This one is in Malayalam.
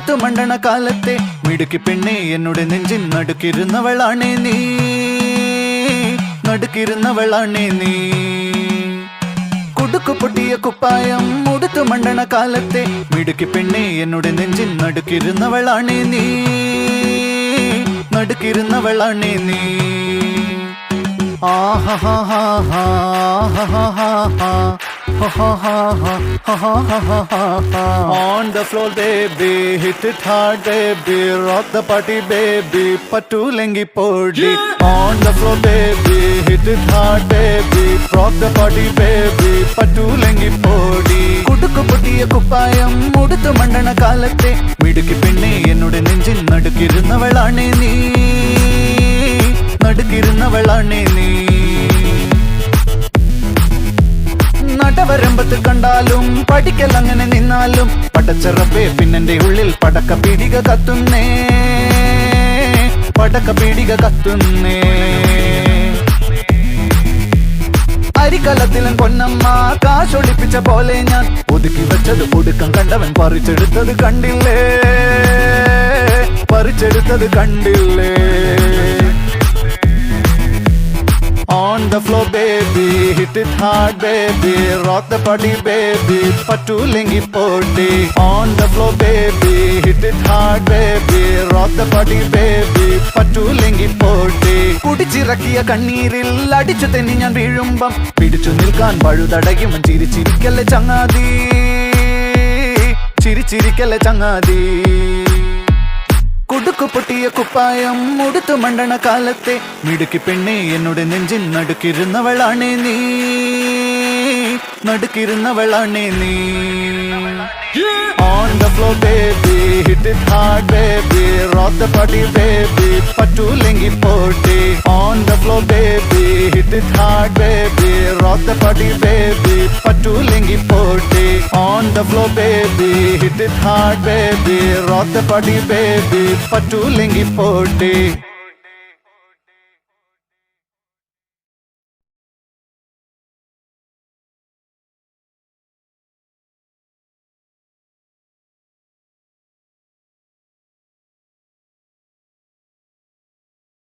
മുടുത്തു മണ്ടണ കാലത്തെ മിടുക്കി പെണ്ണെ എന്നുടെ നെഞ്ചിൻ നടുക്കിരുന്നവളാണേ നീ, നടുക്കിരുന്നവളാണേ നീ. കുടുക്കു പൊട്ടിയ കുപ്പായം മുടുത്തു മണ്ടണ കാലത്തെ മിടുക്കി പെണ്ണെ എന്നുടെ നെഞ്ചിൻ നടുക്കിരുന്നവളാണേ നീ, നടുക്കിരുന്നവളാണേ നീ. On the floor baby, hit it hard baby, rock the party baby, pattu lengi podi. On the floor baby, hit it hard baby, rock the party baby, pattu lengi podi. Kudukku pottiya kuppayam muduthu mandana kaalatte midukki penne ennude nenjin nadukirunnavalane nee, nadukirunnavalane nee. നടവരമ്പത്ത് കണ്ടാലും പഠിക്കൽ അങ്ങനെ നിന്നാലും പടച്ചറപ്പേ പിന്നെന്റെ ഉള്ളിൽ പടക്ക പീടിക കത്തുന്നേ, പടക്ക പീടിക കത്തുന്നേ. അരിക്കലത്തിലും പൊന്നമ്മ കാശൊളിപ്പിച്ച പോലെ ഞാൻ ഒതുക്കി വെച്ചത് ഒടുക്കം കണ്ടവൻ പറിച്ചെടുത്തത് കണ്ടില്ലേ, പറിച്ചെടുത്തത് കണ്ടില്ലേ. On the floor baby, hit it hard baby, rock the party baby, pattu lengi podi. On the floor baby, hit it hard baby, rock the party baby, pattu lengi podi. കുടിച്ചിറക്കിയ കണ്ണീരിൽ അടിച്ചു തെന്നി ഞാൻ വീഴുമ്പം പിടിച്ചു നിൽക്കാൻ പഴുതടയും ചിരിച്ചിരിക്കല്ലേ ചങ്ങാതി, ചിരിച്ചിരിക്കല്ലേ ചങ്ങാതി. കുടുക്കു പൊട്ടിയ കുപ്പായം മുടുത്തു മണ്ടണ കാലത്തെ മിടുക്കി പെണ്ണെ എന്നുടെ നെഞ്ചിൻ നടുക്കിരുന്നവളാണേ നീ, നടുക്കിരുന്നവളാണേ നീ. On the floor baby, hit it hard baby, rock the party baby, pattu lengi podi. On the floor baby, hit it hard baby, rock the party baby, pattu lengi podi. On the floor baby, hit it hard baby, rock the party baby, pattu lengi podi.